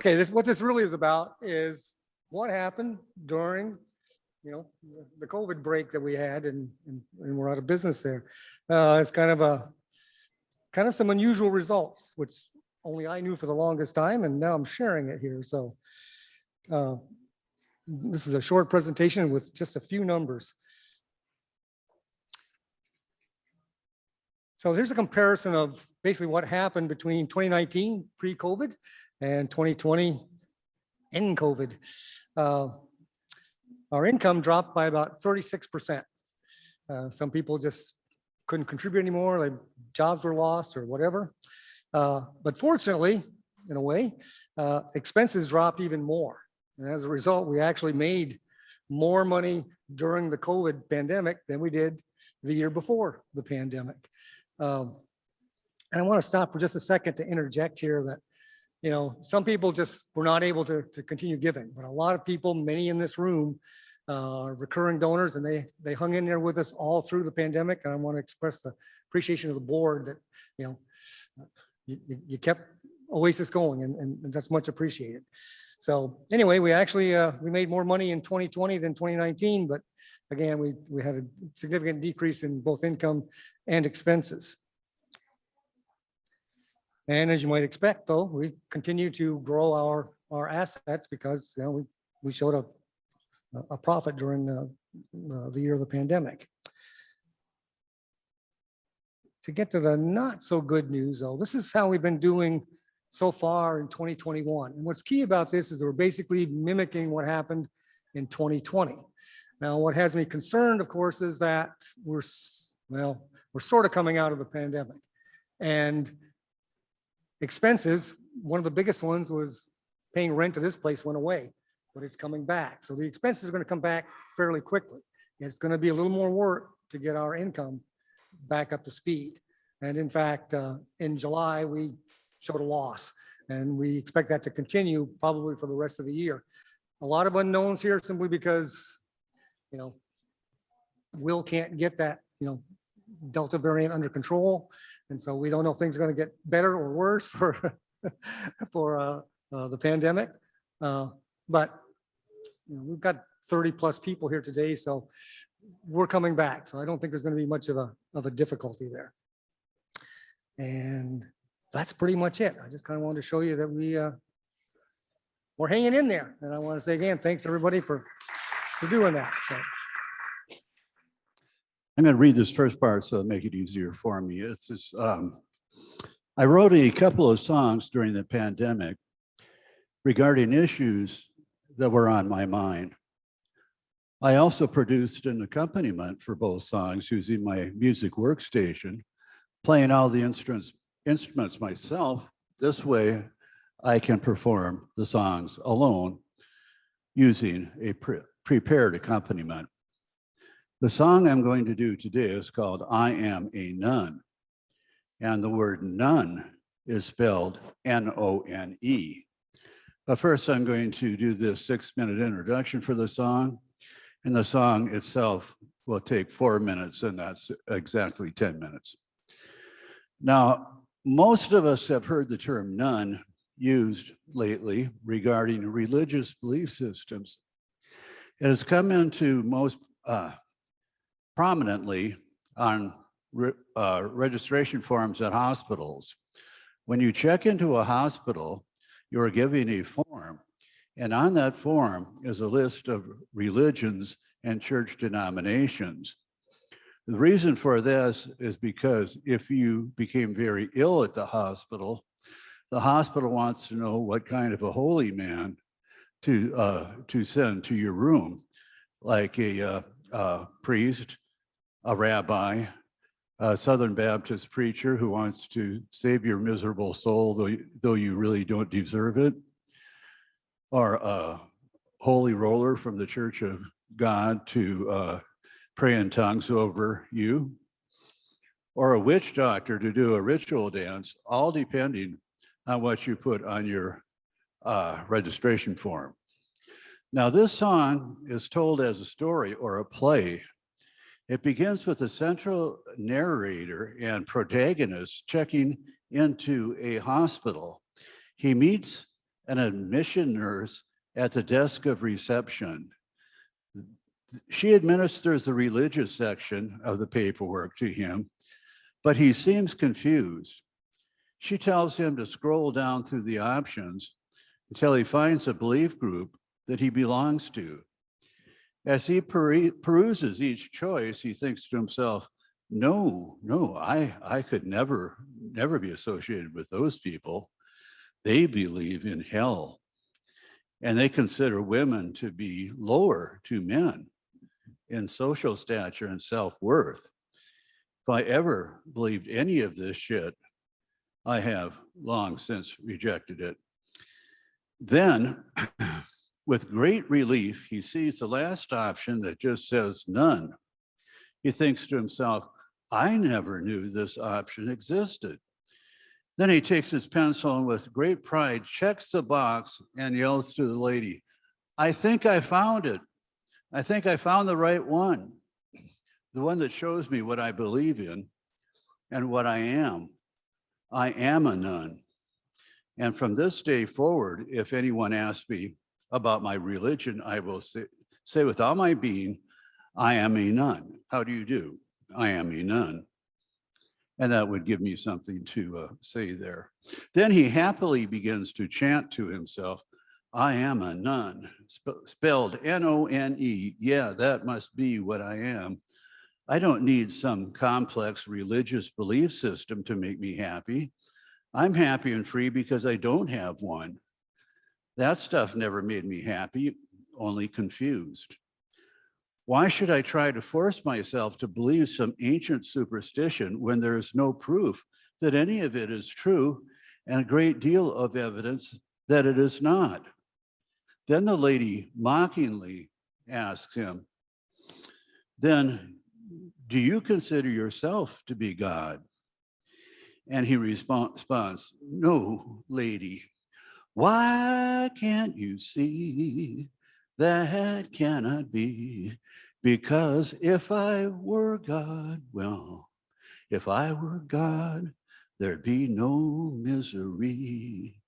Okay, what this really is about is what happened during, the COVID break that we had, and we're out of business there. It's kind of some unusual results, which only I knew for the longest time, and now I'm sharing it here. So this is a short presentation with just a few numbers. So here's a comparison of basically what happened between 2019 pre-COVID and 2020 in COVID. Our income dropped by about 36%. Some people just couldn't contribute anymore, like jobs were lost or whatever. But fortunately, in a way, expenses dropped even more. And as a result, we actually made more money during the COVID pandemic than we did the year before the pandemic. And I want to stop for just a second to interject here that, some people just were not able to continue giving, but a lot of people, many in this room, are recurring donors, and they hung in there with us all through the pandemic. And I want to express the appreciation of the board that, you kept Oasis going, and that's much appreciated. So anyway, we actually, we made more money in 2020 than 2019, but again, we had a significant decrease in both income and expenses. And as you might expect, though, we continue to grow our assets because we showed a profit during the year of the pandemic. To get to the not so good news, though, this is how we've been doing so far in 2021. And what's key about this is that we're basically mimicking what happened in 2020. Now, what has me concerned, of course, is that we're sort of coming out of the pandemic, and expenses, one of the biggest ones was paying rent to this place went away, but it's coming back. So the expenses are going to come back fairly quickly. It's going to be a little more work to get our income back up to speed. And in fact, in July, we showed a loss, and we expect that to continue probably for the rest of the year. A lot of unknowns here simply because, Will can't get that, Delta variant under control. And so we don't know if things are going to get better or worse for the pandemic. But we've got 30 plus people here today, so we're coming back. So I don't think there's going to be much of a difficulty there. And that's pretty much it. I just kind of wanted to show you that we're hanging in there. And I want to say again, thanks everybody for doing that. So. I'm going to read this first part so it'll make it easier for me. It's just, I wrote a couple of songs during the pandemic regarding issues that were on my mind. I also produced an accompaniment for both songs using my music workstation, playing all the instruments myself. This way I can perform the songs alone using a prepared accompaniment. The song I'm going to do today is called I Am a Nun, and the word nun is spelled N-O-N-E. But first I'm going to do this 6-minute introduction for the song, and the song itself will take 4 minutes, and that's exactly 10 minutes. Now, most of us have heard the term nun used lately regarding religious belief systems. It has come into most prominently on registration forms at hospitals. When you check into a hospital, you are given a form, and on that form is a list of religions and church denominations. The reason for this is because if you became very ill at the hospital wants to know what kind of a holy man to send to your room, like a priest, a rabbi, a Southern Baptist preacher who wants to save your miserable soul, though you really don't deserve it, or a holy roller from the Church of God to pray in tongues over you, or a witch doctor to do a ritual dance, all depending on what you put on your registration form. Now, this song is told as a story or a play. It begins with a central narrator and protagonist checking into a hospital. He meets an admission nurse at the desk of reception. She administers the religious section of the paperwork to him, but he seems confused. She tells him to scroll down through the options until he finds a belief group that he belongs to. As he peruses each choice, he thinks to himself, no, I could never be associated with those people. They believe in hell, and they consider women to be lower to men in social stature and self-worth. If I ever believed any of this shit, I have long since rejected it. Then, with great relief, he sees the last option that just says none. He thinks to himself, I never knew this option existed. Then he takes his pencil and with great pride checks the box and yells to the lady, I think I found it. I think I found the right one. The one that shows me what I believe in and what I am. I am a nun. And from this day forward, if anyone asks me about my religion, I will say with all my being, I am a nun. How do you do? I am a nun. And that would give me something to say there. Then he happily begins to chant to himself, I am a nun, spelled N-O-N-E. Yeah, that must be what I am. I don't need some complex religious belief system to make me happy. I'm happy and free because I don't have one. That stuff never made me happy, only confused. Why should I try to force myself to believe some ancient superstition when there is no proof that any of it is true and a great deal of evidence that it is not? Then the lady mockingly asks him, then do you consider yourself to be God? And he responds, no, lady. Why can't you see that cannot be? Because if I were God, well, if I were God, there'd be no misery.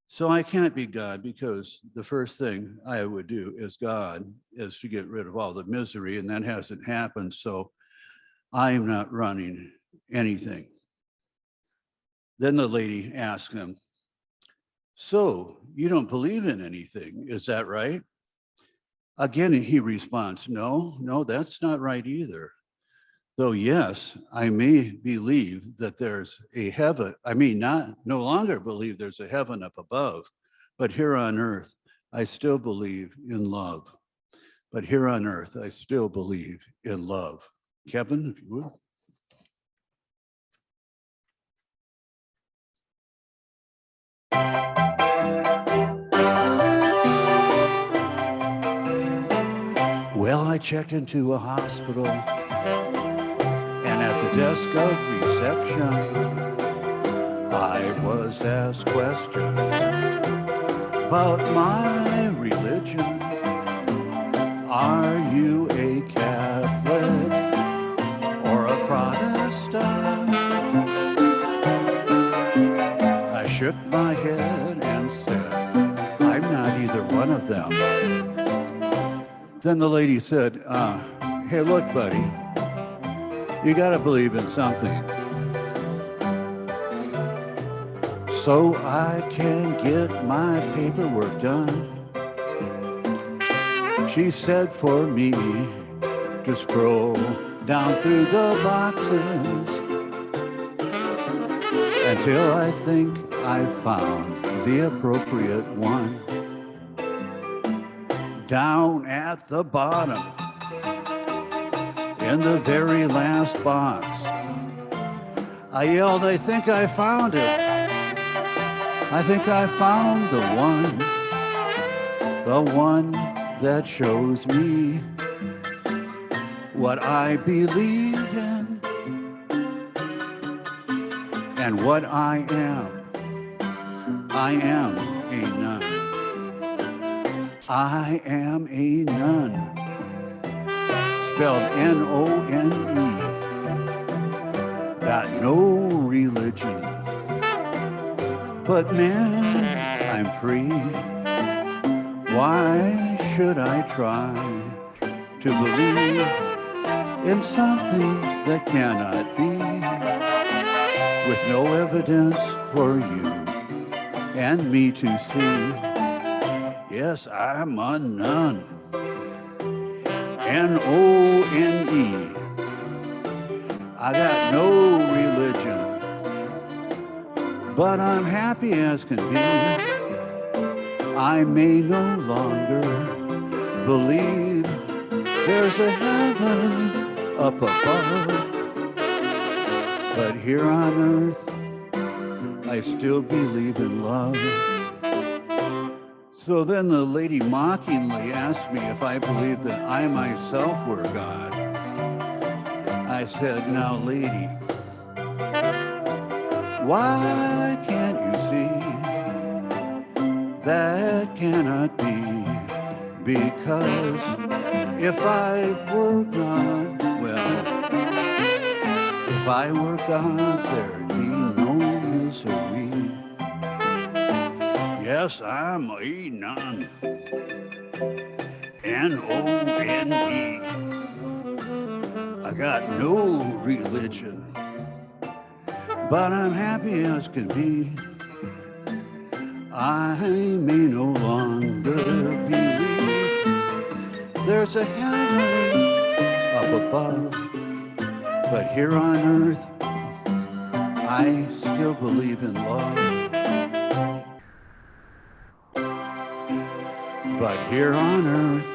So I can't be God because the first thing I would do as God is to get rid of all the misery, and that hasn't happened, so I'm not running anything. Then the lady asked him, so you don't believe in anything, is that right? Again, he responds, no, that's not right either. Though yes, I may believe that there's a heaven. I mean, no longer believe there's a heaven up above, but here on earth, I still believe in love. But here on earth, I still believe in love. Kevin, if you would. Well, I checked into a hospital, and at the desk of reception, I was asked questions about my religion. Are you a Catholic or a Protestant? I shook my head and said, I'm not either one of them. Then the lady said, hey, look, buddy, you got to believe in something so I can get my paperwork done. She said for me to scroll down through the boxes until I think I found the appropriate one. Down at the bottom, in the very last box, I yelled, I think I found it. I think I found the one that shows me what I believe in and what I am. I am a nun. I am a nun, spelled N-O-N-E. Got no religion, but man, I'm free. Why should I try to believe in something that cannot be, with no evidence for you and me to see? Yes, I'm a nun, N-O-N-E. I got no religion, but I'm happy as can be. I may no longer believe there's a heaven up above, but here on earth, I still believe in love. So then the lady mockingly asked me if I believed that I myself were God. I said, now lady, why can't you see that cannot be? Because if I were God, well, if I were God, there'd be no misery. Yes, I'm a nun, N-O-N-E. I got no religion, but I'm happy as can be. I may no longer believe there's a heaven up above, but here on earth, I still believe in love. But here on earth,